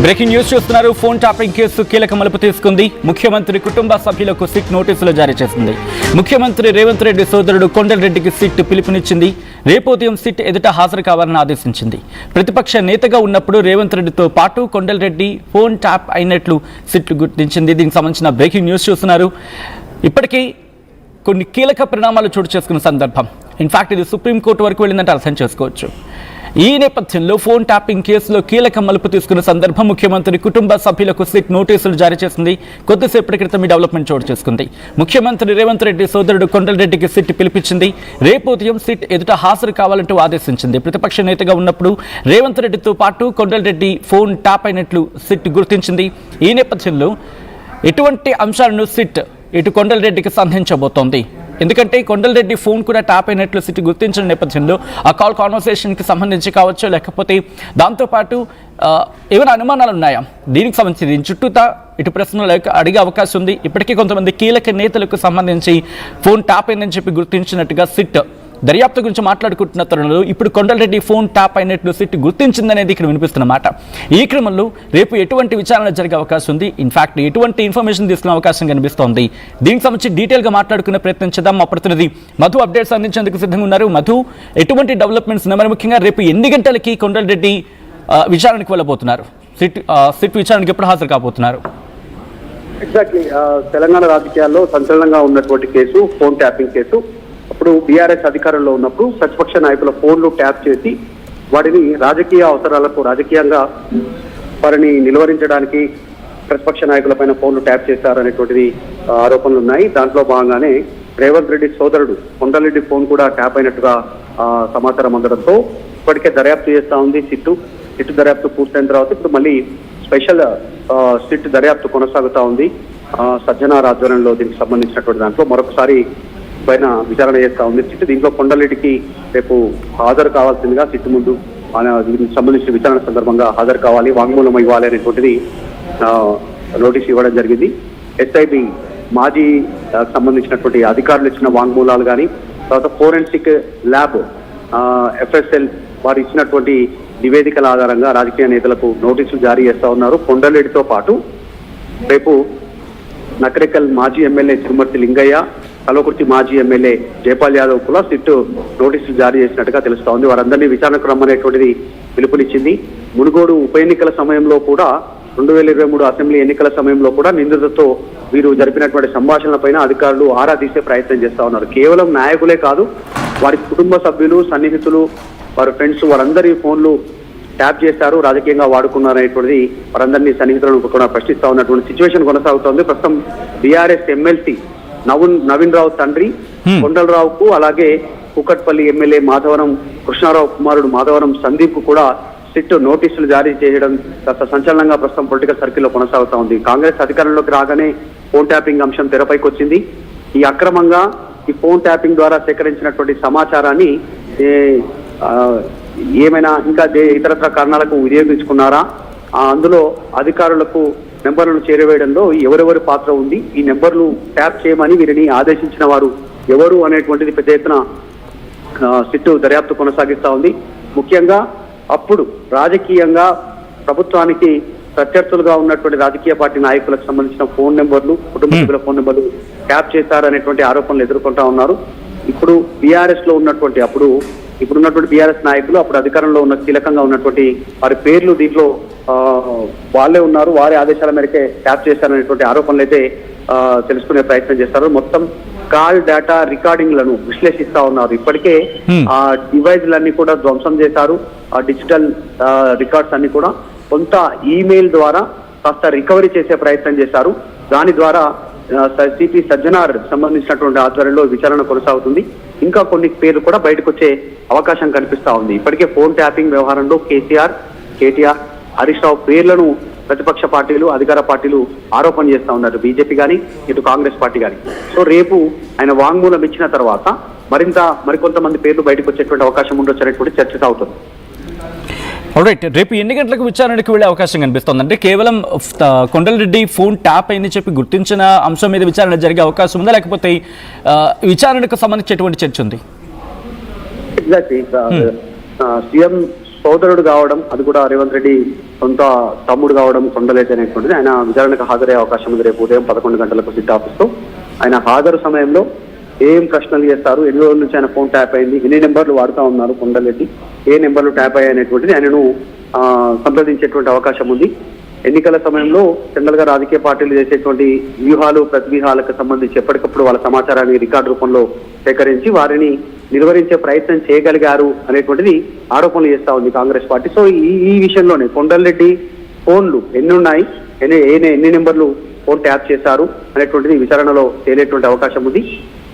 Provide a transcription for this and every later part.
Breaking news చూస్తున్నారు. Phone tapping case కీలక మలుపు తీసుకుంది. ముఖ్యమంత్రి కుటుంబ సభ్యులకు సిట్ నోటీసులు జారీ చేసింది. ముఖ్యమంత్రి రేవంత్ రెడ్డి సోదరుడు కొండలరెడ్డికి సిట్ పిలుపునిచ్చింది. రేపు ఉదయం సిట్ ఎదుట హాజరు కావాలని ఆదేశించింది. ప్రతిపక్ష నేతగా ఉన్నప్పుడు రేవంత్ రెడ్డితో పాటు కొండలరెడ్డి ఫోన్ ట్యాప్ అయినట్లు సిట్ గుర్తించింది. దీనికి సంబంధించిన బ్రేకింగ్ న్యూస్ చూస్తున్నారు. ఇప్పటికీ కొన్ని కీలక పరిణామాలు చోటు చేసుకున్న సందర్భం. ఇన్ఫాక్ట్ ఇది సుప్రీంకోర్టు వరకు వెళ్ళిందంటే అర్థం చేసుకోవచ్చు. ఈ నేపథ్యంలో ఫోన్ ట్యాపింగ్ కేసులో కీలక మలుపు తీసుకున్న సందర్భం ముఖ్యమంత్రి కుటుంబ సభ్యులకు సిట్ నోటీసులు జారీ చేసింది. కొద్దిసేపటి క్రితం ఈ డెవలప్మెంట్ చోటు చేసుకుంది. ముఖ్యమంత్రి రేవంత్ రెడ్డి సోదరుడు కొండలరెడ్డికి సిట్ పిలిపించింది. రేపు ఉదయం సిట్ ఎదుట హాజరు కావాలంటూ ఆదేశించింది. ప్రతిపక్ష నేతగా ఉన్నప్పుడు రేవంత్ రెడ్డితో పాటు కొండలరెడ్డి ఫోన్ ట్యాప్ అయినట్లు సిట్ గుర్తించింది. ఈ నేపథ్యంలో ఎటువంటి అంశాలను సిట్ ఇటు కొండలరెడ్డికి సంధించబోతోంది. ఎందుకంటే కొండలరెడ్డి ఫోన్ కూడా ట్యాప్ అయినట్లు సిట్ గుర్తించిన నేపథ్యంలో ఆ కాల్ కాన్వర్సేషన్కి సంబంధించి కావచ్చు, లేకపోతే దాంతోపాటు ఏమైనా అనుమానాలు ఉన్నాయా, దీనికి సంబంధించి దీని చుట్టూతా ఇటు ప్రశ్నలు అడిగే అవకాశం ఉంది. ఇప్పటికీ కొంతమంది కీలక నేతలకు సంబంధించి ఫోన్ ట్యాప్ అయిందని చెప్పి గుర్తించినట్టుగా సిట్ దర్యాప్తు గురించి మాట్లాడుకుంటున్న తరుణంలో ఇప్పుడు కొండలరెడ్డి ఫోన్ ట్యాప్ అయినట్లు సిట్ గుర్తించిందనేది ఇక్కడ వినిపిస్తున్నమాట. ఈ క్రమంలో రేపు ఎటువంటి విచారణ జరిగే అవకాశం ఉంది, ఇన్ఫాక్ట్ ఎటువంటి ఇన్ఫర్మేషన్ తీసుకునే అవకాశం కనిపిస్తోంది. దీనికి సంబంధించి డీటెయిల్గా మాట్లాడుకునే ప్రయత్నం చేద్దాం. మా ప్రతినిధి మధు అప్డేట్స్ అందించేందుకు సిద్ధంగా ఉన్నారు. మధు, ఎటువంటి డెవలప్మెంట్స్, మరి ముఖ్యంగా రేపు ఎన్ని గంటలకి కొండలరెడ్డి విచారణకు వెళ్ళబోతున్నారు? సిట్ విచారణకు ఎప్పుడు హాజరు కాబోతున్నారు? ఎగ్జాక్ట్లీ తెలంగాణ రాజకీయాల్లో సంచలనంగా ఉన్నటువంటి కేసు ఫోన్ ట్యాపింగ్ కేసు. అప్పుడు బీఆర్ఎస్ అధికారంలో ఉన్నప్పుడు ప్రతిపక్ష నాయకుల ఫోన్లు ట్యాప్ చేసి వాటిని రాజకీయ అవసరాలకు, రాజకీయంగా వారిని నిలువరించడానికి ప్రతిపక్ష నాయకుల పైన ఫోన్లు ట్యాప్ చేశారనేటువంటిది ఆరోపణలు ఉన్నాయి. దాంట్లో భాగంగానే రేవంత్ రెడ్డి సోదరుడు కొండలరెడ్డి ఫోన్ కూడా ట్యాప్ అయినట్టుగా సమాచారం అందడంతో ఇప్పటికే దర్యాప్తు చేస్తా ఉంది సిట్టు దర్యాప్తు పూర్తయిన తర్వాత ఇప్పుడు మళ్ళీ స్పెషల్ సిట్ దర్యాప్తు కొనసాగుతా ఉంది. సజ్జనార్ ఆధ్వర్యంలో దీనికి సంబంధించినటువంటి దాంట్లో మరొకసారి పైన విచారణ చేస్తా ఉంది సిట్. దీంట్లో కొండలరెడ్డికి రేపు హాజరు కావాల్సిందిగా సిట్ ముందు దీనికి సంబంధించిన విచారణ సందర్భంగా హాజరు కావాలి, వాంగ్మూలం ఇవ్వాలి అనేటువంటిది నోటీస్ ఇవ్వడం జరిగింది. ఎస్ఐబి మాజీ సంబంధించినటువంటి అధికారులు ఇచ్చిన వాంగ్మూలాలు కానీ, తర్వాత ఫోరెన్సిక్ ల్యాబ్ ఎఫ్ఎస్ఎల్ వారు ఇచ్చినటువంటి నివేదికల ఆధారంగా రాజకీయ నేతలకు నోటీసులు జారీ చేస్తా ఉన్నారు. కొండలరెడ్డితో పాటు రేపు నకరేకల్ మాజీ ఎమ్మెల్యే తిరుమర్తి లింగయ్య, కల్వకుర్తి మాజీ ఎమ్మెల్యే జైపాల్ యాదవ్ కూడా సిట్ నోటీసులు జారీ చేసినట్టుగా తెలుస్తా ఉంది. వారందరినీ విచారణకు రమ్మనేటువంటిది పిలుపునిచ్చింది. మునుగోడు ఉప ఎన్నికల సమయంలో కూడా 2023 అసెంబ్లీ ఎన్నికల సమయంలో కూడా నిందితులతో వీరు జరిపినటువంటి సంభాషణలపైన అధికారులు ఆరా తీసే ప్రయత్నం చేస్తా ఉన్నారు. కేవలం నాయకులే కాదు, వారి కుటుంబ సభ్యులు, సన్నిహితులు, వారి ఫ్రెండ్స్ వారందరి ఫోన్లు ట్యాప్ చేశారు, రాజకీయంగా వాడుకున్నారనేటువంటిది వారందరినీ సన్నిహితులను కూడా ప్రశ్నిస్తా ఉన్నటువంటి సిచ్యువేషన్ కొనసాగుతోంది. ప్రస్తుతం బీఆర్ఎస్ ఎమ్మెల్సీ నవీన్ రావు తండ్రి కొండలరావుకు, అలాగే కూకట్పల్లి ఎమ్మెల్యే మాధవరం కృష్ణారావు కుమారుడు మాధవరం సందీప్ కు కూడా సిట్ నోటీసులు జారీ చేయడం కాస్త సంచలనంగా ప్రస్తుతం పొలిటికల్ సర్కిల్లో కొనసాగుతా ఉంది. కాంగ్రెస్ అధికారంలోకి రాగానే ఫోన్ ట్యాపింగ్ అంశం తెరపైకి వచ్చింది. ఈ అక్రమంగా ఈ ఫోన్ ట్యాపింగ్ ద్వారా సేకరించినటువంటి సమాచారాన్ని ఏమైనా ఇంకా ఇతరత్ర కారణాలకు వినియోగించుకున్నారా, అందులో అధికారులకు నెంబర్లను చేరవేయడంలో ఎవరెవరి పాత్ర ఉంది, ఈ నెంబర్లు ట్యాప్ చేయమని వీరిని ఆదేశించిన వారు ఎవరు అనేటువంటిది పెద్ద ఎత్తున సిట్ దర్యాప్తు కొనసాగిస్తా ఉంది. ముఖ్యంగా అప్పుడు రాజకీయంగా ప్రభుత్వానికి ప్రత్యర్థులుగా ఉన్నటువంటి రాజకీయ పార్టీ నాయకులకు సంబంధించిన ఫోన్ నెంబర్లు, కుటుంబ సభ్యుల ఫోన్ నెంబర్లు ట్యాప్ చేశారనేటువంటి ఆరోపణలు ఎదుర్కొంటా ఉన్నారు. ఇప్పుడు బీఆర్ఎస్ లో ఉన్నటువంటి ఇప్పుడున్నటువంటి బీఆర్ఎస్ నాయకులు, అప్పుడు అధికారంలో ఉన్న కీలకంగా ఉన్నటువంటి వారి పేర్లు దీంట్లో వాళ్ళే ఉన్నారు, వారి ఆదేశాల మేరకే ట్యాప్ చేశారనేటువంటి ఆరోపణలు అయితే తెలుసుకునే ప్రయత్నం చేస్తారు. మొత్తం కాల్ డేటా రికార్డింగ్లను విశ్లేషిస్తా ఉన్నారు. ఇప్పటికే ఆ డివైజ్లన్నీ కూడా ధ్వంసం చేశారు. ఆ డిజిటల్ రికార్డ్స్ అన్ని కూడా కొంత ఈమెయిల్ ద్వారా కాస్త రికవరీ చేసే ప్రయత్నం చేశారు. దాని ద్వారా సిపి సజ్జనార్ సంబంధించినటువంటి ఆధ్వర్యంలో విచారణ కొనసాగుతుంది. ఇంకా కొన్ని పేర్లు కూడా బయటకు వచ్చే అవకాశం కనిపిస్తా ఉంది. ఇప్పటికే ఫోన్ ట్యాపింగ్ వ్యవహారంలో కేసీఆర్, కేటీఆర్, హరీష్ రావు పేర్లను ప్రతిపక్ష పార్టీలు, అధికార పార్టీలు ఆరోపణ చేస్తా ఉన్నారు, బీజేపీ కానీ ఇటు కాంగ్రెస్ పార్టీ కానీ. సో రేపు ఆయన వాంగ్మూలం ఇచ్చిన తర్వాత మరికొంతమంది పేర్లు బయటకు వచ్చేటువంటి అవకాశం ఉండొచ్చు అనేటువంటి చర్చ సాగుతుంది. రైట్, రేపు ఎన్ని గంటలకు విచారణకు వెళ్ళే అవకాశం కనిపిస్తుంది? అంటే కేవలం కొండలరెడ్డి ఫోన్ ట్యాప్ అయింది చెప్పి గుర్తించిన అంశం మీద విచారణ జరిగే అవకాశం ఉందా, లేకపోతే విచారణకు సంబంధించి ఎటువంటి చర్చ ఉంది? ఎగ్జాక్ట్లీ సీఎం సోదరుడు కావడం, అది కూడా రేవంత్ రెడ్డి సొంత తమ్ముడు కావడం కొండలేటి అనేటువంటిది. ఆయన విచారణకు హాజరయ్యే అవకాశం ఉంది రేపు ఉదయం 11 గంటలకు సిట్ ఆఫీస్లో. ఆయన హాజరు సమయంలో ఏం ప్రశ్నలు చేస్తారు, ఎన్ని రోజుల నుంచి ఆయన ఫోన్ ట్యాప్ అయింది, ఎన్ని నెంబర్లు వాడుతూ ఉన్నారు కొండలేటి, ఏ నెంబర్లు ట్యాప్ అయ్యాయి అనేటువంటిది ఆయనను సంప్రదించేటువంటి అవకాశం ఉంది. ఎన్నికల సమయంలో జనరల్ గా రాజకీయ పార్టీలు చేసేటువంటి వ్యూహాలు ప్రతివ్యూహాలకు సంబంధించి ఎప్పటికప్పుడు వాళ్ళ సమాచారాన్ని రికార్డు రూపంలో సేకరించి వారిని నిర్వహించే ప్రయత్నం చేయగలిగారు అనేటువంటిది ఆరోపణలు చేస్తా ఉంది కాంగ్రెస్ పార్టీ. సో ఈ విషయంలోనే కొండలరెడ్డి ఫోన్లు ఎన్ని ఉన్నాయి, ఎన్ని నెంబర్లు ఫోన్ ట్యాప్ చేశారు అనేటువంటిది విచారణలో తేలేటువంటి అవకాశం ఉంది.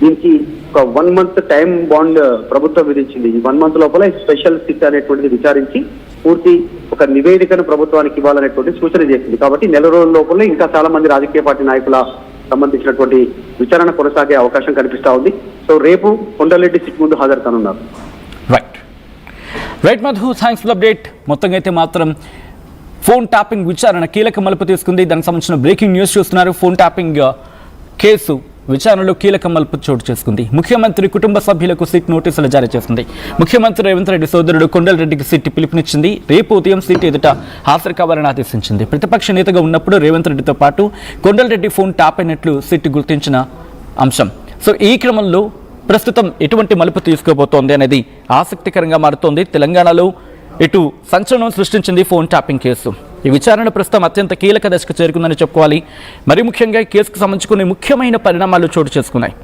దీనికి ఒక 1 month టైం బాండ్ ప్రభుత్వం విధించింది. ఈ 1 month లోపల స్పెషల్ సిట్ అనేటువంటిది విచారించి పూర్తి ఒక నివేదికను ప్రభుత్వానికి ఇవ్వాలనేటువంటి సూచన చేసింది. కాబట్టి నెల రోజుల లోపల ఇంకా చాలా మంది రాజకీయ పార్టీ నాయకుల సంబంధించినటువంటి విచారణ కొనసాగే అవకాశం కనిపిస్తా ఉంది. సో రేపు కొండలరెడ్డి సిట్ ముందు హాజరు కానున్నారు. Right Madhu, thanks for update. మొత్తంగా అయితే మాత్రం ఫోన్ ట్యాపింగ్ విచారణ కీలక మలుపు తీసుకుంది. దానికి సంబంధించిన బ్రేకింగ్ న్యూస్ చూస్తున్నారు. ఫోన్ ట్యాపింగ్ కేసు విచారణలో కీలక మలుపు చోటు చేసుకుంది. ముఖ్యమంత్రి కుటుంబ సభ్యులకు సిట్ నోటీసులు జారీ చేసింది. ముఖ్యమంత్రి రేవంత్ రెడ్డి సోదరుడు కొండలరెడ్డికి సిట్ పిలుపునిచ్చింది. రేపు ఉదయం సిట్ ఎదుట హాజరు కావాలని ఆదేశించింది. ప్రతిపక్ష నేతగా ఉన్నప్పుడు రేవంత్ రెడ్డితో పాటు కొండలరెడ్డి ఫోన్ ట్యాప్ అయినట్లు సిట్ గుర్తించిన అంశం. సో ఈ క్రమంలో ప్రస్తుతం ఎటువంటి మలుపు తీసుకోబోతోంది అనేది ఆసక్తికరంగా మారుతోంది. తెలంగాణలో ఇటు సంచలనం సృష్టించింది ఫోన్ ట్యాపింగ్ కేసు. ఈ విచారణ ప్రస్తుతం అత్యంత కీలక దశకు చేరుకుందని చెప్పుకోవాలి. మరి ముఖ్యంగా ఈ కేసుకు సంబంధించి కొన్ని ముఖ్యమైన పరిణామాలు చోటు చేసుకున్నాయి.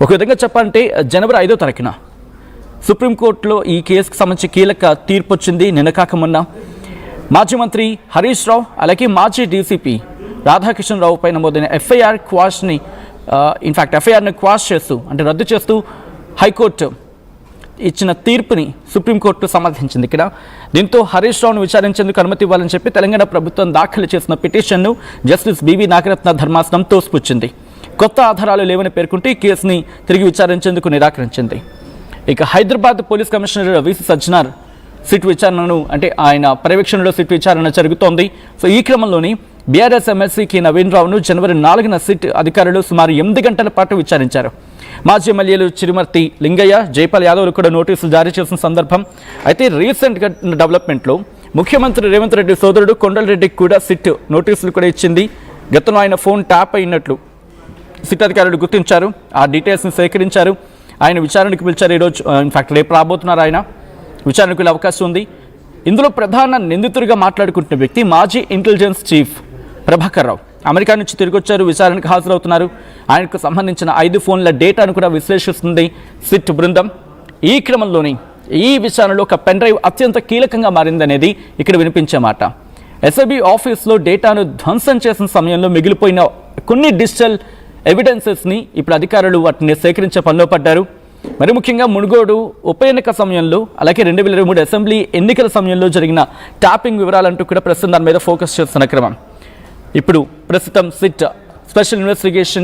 ఒక విధంగా చెప్పాలంటే జనవరి 5వ తారీఖున సుప్రీంకోర్టులో ఈ కేసుకు సంబంధించి కీలక తీర్పు వచ్చింది. నిన్న కాక మొన్న మాజీ మంత్రి హరీష్ రావు అలాగే మాజీ డీసీపీ రాధాకిషన్ రావు పై నమోదైన ఎఫ్ఐఆర్ని క్వాష్ చేస్తూ అంటే రద్దు చేస్తూ హైకోర్టు ఇచ్చిన తీర్పుని సుప్రీంకోర్టు సమర్థించింది. ఇక్కడ దీంతో హరీష్ రావును విచారించేందుకు అనుమతి ఇవ్వాలని చెప్పి తెలంగాణ ప్రభుత్వం దాఖలు చేసిన పిటిషన్ను జస్టిస్ బివి నాగరత్న ధర్మాసనం తోసిపుచ్చింది. కొత్త ఆధారాలు లేవని పేర్కొంటూ ఈ కేసుని తిరిగి విచారించేందుకు నిరాకరించింది. ఇక Hyderabad police commissioner VC Sajjanar SIT విచారణను అంటే ఆయన పర్యవేక్షణలో సిట్ విచారణ జరుగుతోంది. సో ఈ క్రమంలోని బీఆర్ఎస్ ఎమ్మెల్సీ కె నవీన్ రావును జనవరి 4న సిట్ అధికారులు సుమారు 8 గంటల పాటు విచారించారు. మాజీ ఎమ్మెల్యేలు చిరుమర్తి లింగయ్య, జైపాల్ యాదవ్లు కూడా నోటీసులు జారీ చేసిన సందర్భం. అయితే రీసెంట్గా డెవలప్మెంట్లో ముఖ్యమంత్రి రేవంత్ రెడ్డి సోదరుడు కొండలరెడ్డికి కూడా సిట్ నోటీసులు కూడా ఇచ్చింది. గతంలో ఆయన ఫోన్ ట్యాప్ అయినట్లు సిట్ అధికారులు గుర్తించారు. ఆ డీటెయిల్స్ని సేకరించారు. ఆయన విచారణకు పిలిచారు. ఈరోజు ఇన్ఫాక్ట్ రేపు రాబోతున్నారు. ఆయన విచారణకు వెళ్ళే అవకాశం ఉంది. ఇందులో ప్రధాన నిందితుడిగా మాట్లాడుకుంటున్న వ్యక్తి మాజీ intelligence chief Prabhakar Rao. America నుంచి తిరిగి వచ్చారు, విచారణకు హాజరవుతున్నారు. ఆయనకు సంబంధించిన 5 ఫోన్ల డేటాను కూడా విశ్లేషిస్తుంది సిట్ బృందం. ఈ క్రమంలోని ఈ విచారణలో ఒక పెన్ డ్రైవ్ అత్యంత కీలకంగా మారిందనేది ఇక్కడ వినిపించే మాట. ఎస్ఐబి ఆఫీస్లో డేటాను ధ్వంసం చేసిన సమయంలో మిగిలిపోయిన కొన్ని డిజిటల్ ఎవిడెన్సెస్ని ఇప్పుడు అధికారులు వాటిని సేకరించే పనిలో పడ్డారు. మరి ముఖ్యంగా మునుగోడు ఉప ఎన్నిక సమయంలో అలాగే 2023 అసెంబ్లీ ఎన్నికల సమయంలో జరిగిన ట్యాపింగ్ వివరాలంటూ కూడా ప్రస్తుతం దాని మీద ఫోకస్ చేస్తున్న క్రమం. ఇప్పుడు ప్రస్తుతం సిట్ స్పెషల్ ఇన్వెస్టిగేషన్